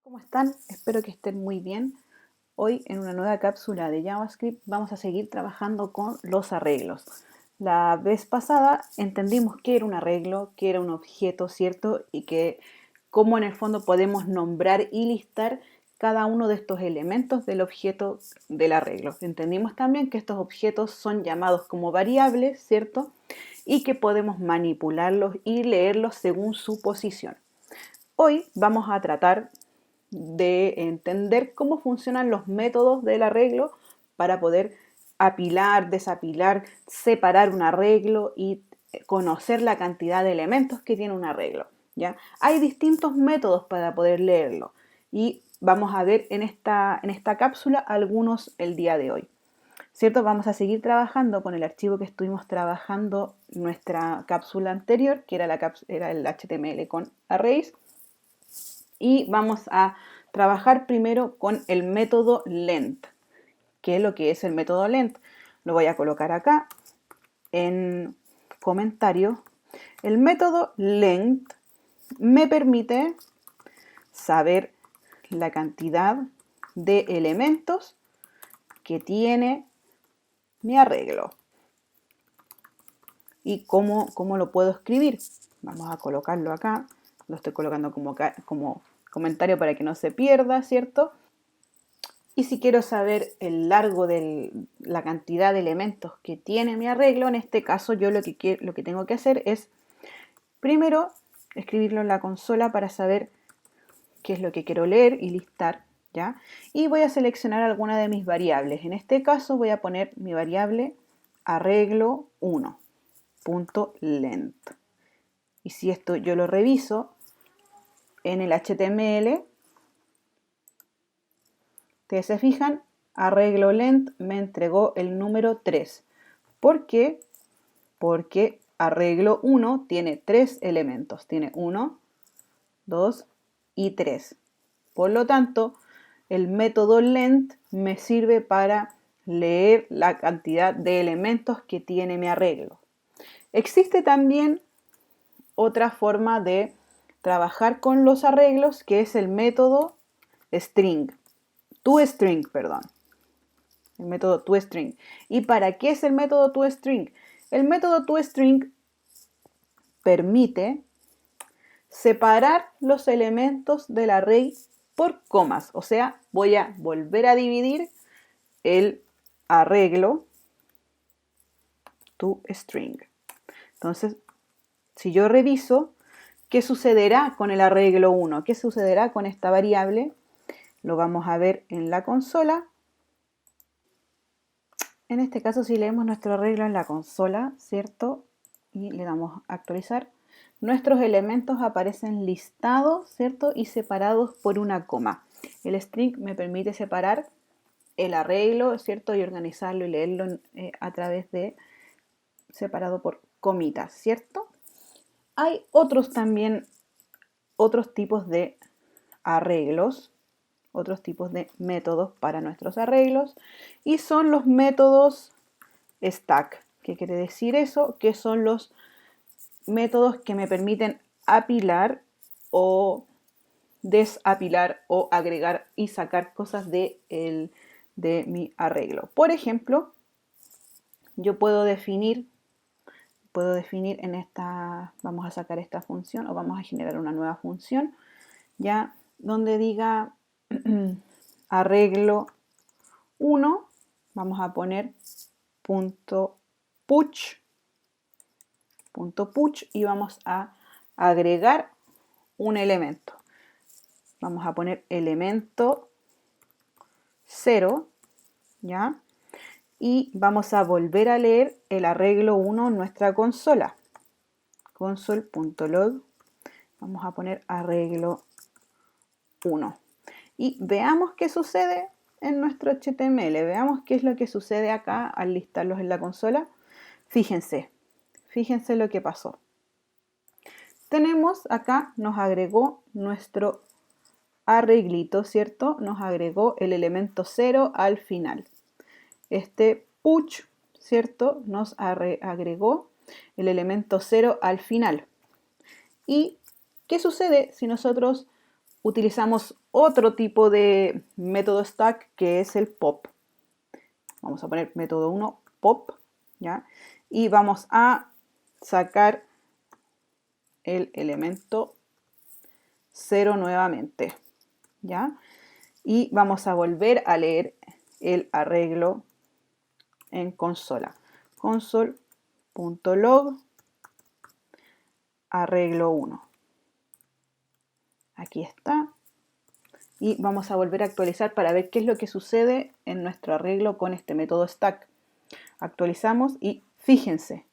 ¿Cómo están? Espero que estén muy bien. Hoy en una nueva cápsula de JavaScript vamos a seguir trabajando con los arreglos. La vez pasada entendimos qué era un arreglo, qué era un objeto, ¿cierto? Y que cómo en el fondo podemos nombrar y listar cada uno de estos elementos del objeto del arreglo. Entendimos también que estos objetos son llamados como variables, ¿cierto? Y que podemos manipularlos y leerlos según su posición. Hoy vamos a tratar de entender cómo funcionan los métodos del arreglo para poder apilar, desapilar, separar un arreglo y conocer la cantidad de elementos que tiene un arreglo. ¿Ya? Hay distintos métodos para poder leerlo y vamos a ver en esta cápsula algunos el día de hoy. ¿Cierto? Vamos a seguir trabajando con el archivo que estuvimos trabajando en nuestra cápsula anterior, que era el HTML con arrays. Y vamos a trabajar primero con el método length. ¿Qué es lo que es el método length? Lo voy a colocar acá en comentario. El método length me permite saber la cantidad de elementos que tiene mi arreglo. ¿Y cómo lo puedo escribir? Vamos a colocarlo acá. Lo estoy colocando como comentario para que no se pierda, ¿cierto? Y si quiero saber el largo de la cantidad de elementos que tiene mi arreglo, en este caso yo lo que tengo que hacer es primero escribirlo en la consola para saber qué es lo que quiero leer y listar, ¿ya? Y voy a seleccionar alguna de mis variables. En este caso voy a poner mi variable arreglo1.length. Y si esto yo lo reviso en el HTML, ustedes se fijan, arreglo length me entregó el número 3. ¿Por qué? Porque arreglo 1 tiene 3 elementos. Tiene 1, 2 y 3. Por lo tanto, el método length me sirve para leer la cantidad de elementos que tiene mi arreglo. Existe también otra forma de trabajar con los arreglos, que es el método string. ToString, perdón. El método ToString. ¿Y para qué es el método ToString? El método ToString permite separar los elementos del array por comas. O sea, voy a volver a dividir el arreglo ToString. Entonces, si yo reviso, ¿qué sucederá con el arreglo 1? ¿Qué sucederá con esta variable? Lo vamos a ver en la consola. En este caso, si leemos nuestro arreglo en la consola, ¿cierto? Y le damos a actualizar, nuestros elementos aparecen listados, ¿cierto? Y separados por una coma. El string me permite separar el arreglo, ¿cierto? Y organizarlo y leerlo a través de separado por comitas, ¿cierto? Hay otros tipos de arreglos, otros tipos de métodos para nuestros arreglos, y son los métodos stack. ¿Qué quiere decir eso? Que son los métodos que me permiten apilar o desapilar o agregar y sacar cosas de mi arreglo. Por ejemplo, yo puedo definir en esta, vamos a sacar esta función o vamos a generar una nueva función, ya donde diga arreglo 1, vamos a poner punto push y vamos a agregar un elemento. Vamos a poner elemento 0, ¿ya? Y vamos a volver a leer el arreglo 1 en nuestra consola. console.log, vamos a poner arreglo 1. Y veamos qué sucede en nuestro HTML. Veamos qué es lo que sucede acá al listarlos en la consola. Fíjense lo que pasó. Tenemos acá, nos agregó nuestro arreglito, ¿cierto? Nos agregó el elemento 0 al final. Este push, ¿cierto? Nos agregó el elemento 0 al final. ¿Y qué sucede si nosotros utilizamos otro tipo de método stack que es el pop. Vamos a poner método 1 pop, ¿ya? Y vamos a sacar el elemento 0 nuevamente, ¿ya? Y vamos a volver a leer el arreglo en consola. Console.log arreglo 1. Aquí está. Y vamos a volver a actualizar para ver qué es lo que sucede en nuestro arreglo con este método stack. Actualizamos y fíjense,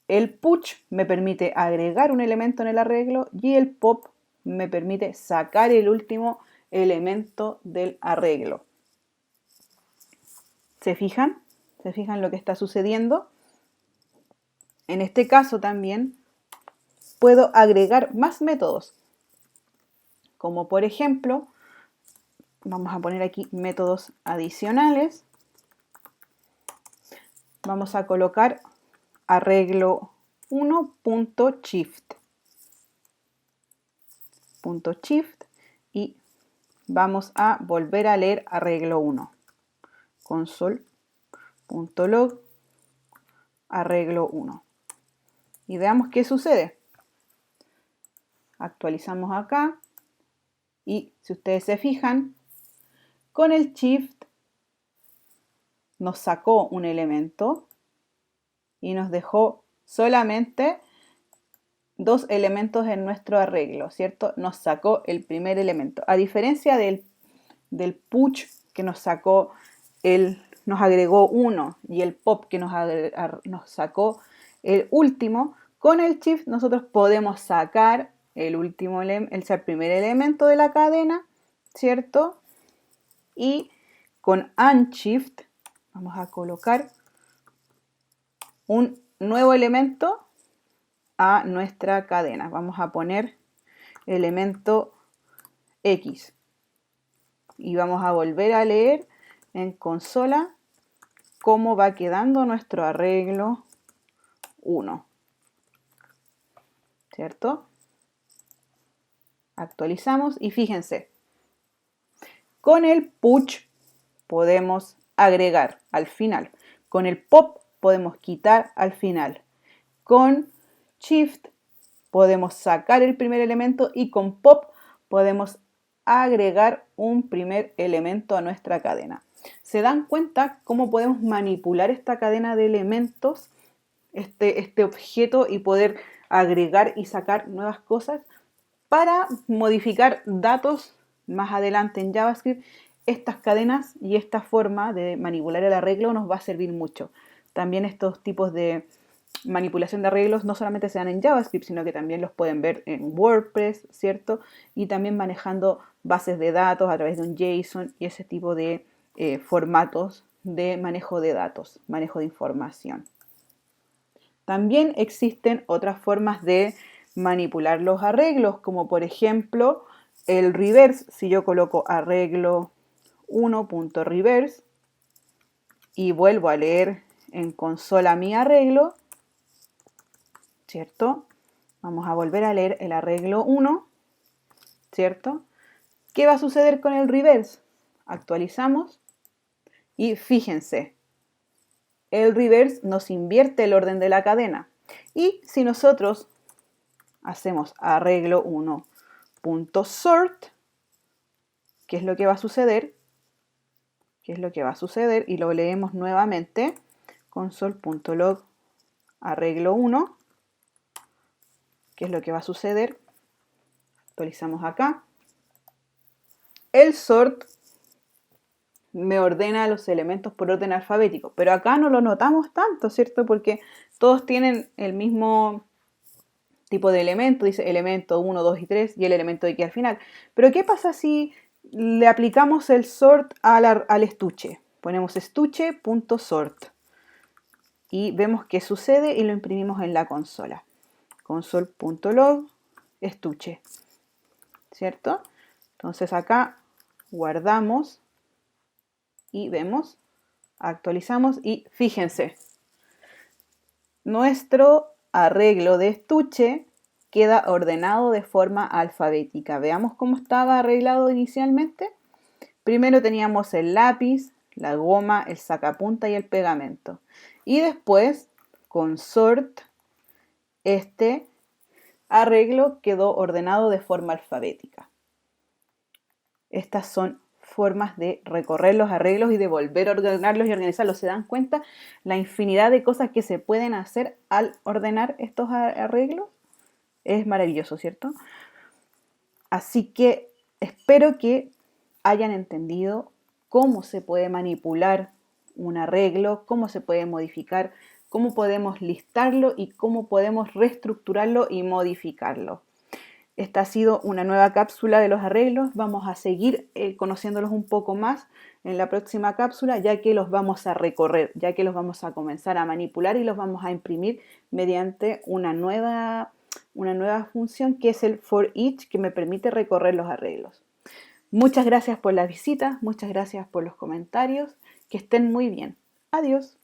el push me permite agregar un elemento en el arreglo y el pop me permite sacar el último elemento del arreglo. ¿Se fijan? ¿Se fijan lo que está sucediendo? En este caso también puedo agregar más métodos, como por ejemplo, vamos a poner aquí métodos adicionales. Vamos a colocar arreglo 1.shift y vamos a volver a leer arreglo 1. Console.log arreglo 1. Y veamos qué sucede. Actualizamos acá y si ustedes se fijan, con el shift nos sacó un elemento y nos dejó solamente dos elementos en nuestro arreglo, ¿cierto? Nos sacó el primer elemento. A diferencia del push que nos sacó nos agregó uno y el pop que nos sacó el último, con el shift nosotros podemos sacar el primer elemento de la cadena, ¿cierto? Y con unshift vamos a colocar un nuevo elemento a nuestra cadena. Vamos a poner elemento X y vamos a volver a leer en consola cómo va quedando nuestro arreglo 1, ¿cierto? Actualizamos y fíjense, con el push podemos agregar al final, con el pop podemos quitar al final, con shift podemos sacar el primer elemento y con pop podemos agregar un primer elemento a nuestra cadena. ¿Se dan cuenta cómo podemos manipular esta cadena de elementos, este objeto, y poder agregar y sacar nuevas cosas para modificar datos más adelante en JavaScript? Estas cadenas y esta forma de manipular el arreglo nos va a servir mucho. También estos tipos de manipulación de arreglos no solamente se dan en JavaScript, sino que también los pueden ver en WordPress, ¿cierto? Y también manejando bases de datos a través de un JSON y ese tipo de formatos de manejo de datos, manejo de información. También existen otras formas de manipular los arreglos, como por ejemplo el reverse. Si yo coloco arreglo 1.reverse y vuelvo a leer en consola mi arreglo, ¿cierto? Vamos a volver a leer el arreglo 1, ¿cierto? ¿Qué va a suceder con el reverse? Actualizamos y fíjense, el reverse nos invierte el orden de la cadena. Y si nosotros hacemos arreglo 1.sort, ¿qué es lo que va a suceder? ¿Qué es lo que va a suceder? Y lo leemos nuevamente, console.log arreglo 1. ¿Qué es lo que va a suceder? Actualizamos acá. El sort me ordena los elementos por orden alfabético, pero acá no lo notamos tanto, ¿cierto? Porque todos tienen el mismo tipo de elemento, dice elemento 1, 2 y 3 y el elemento X al final. Pero ¿qué pasa si le aplicamos el sort al estuche? Ponemos estuche.sort y vemos qué sucede y lo imprimimos en la consola. Console.log estuche, ¿cierto? Entonces acá guardamos y vemos, actualizamos y fíjense, nuestro arreglo de estuche queda ordenado de forma alfabética. Veamos cómo estaba arreglado inicialmente. Primero teníamos el lápiz, la goma, el sacapunta y el pegamento. Y después, con sort, este arreglo quedó ordenado de forma alfabética. Estas son formas de recorrer los arreglos y de volver a ordenarlos y organizarlos. ¿Se dan cuenta la infinidad de cosas que se pueden hacer al ordenar estos arreglos? Es maravilloso, ¿cierto? Así que espero que hayan entendido cómo se puede manipular un arreglo, cómo se puede modificar, cómo podemos listarlo y cómo podemos reestructurarlo y modificarlo. Esta ha sido una nueva cápsula de los arreglos. Vamos a seguir conociéndolos un poco más en la próxima cápsula, ya que los vamos a recorrer, ya que los vamos a comenzar a manipular y los vamos a imprimir mediante una nueva función que es el for each, que me permite recorrer los arreglos. Muchas gracias por las visitas, muchas gracias por los comentarios. Que estén muy bien. Adiós.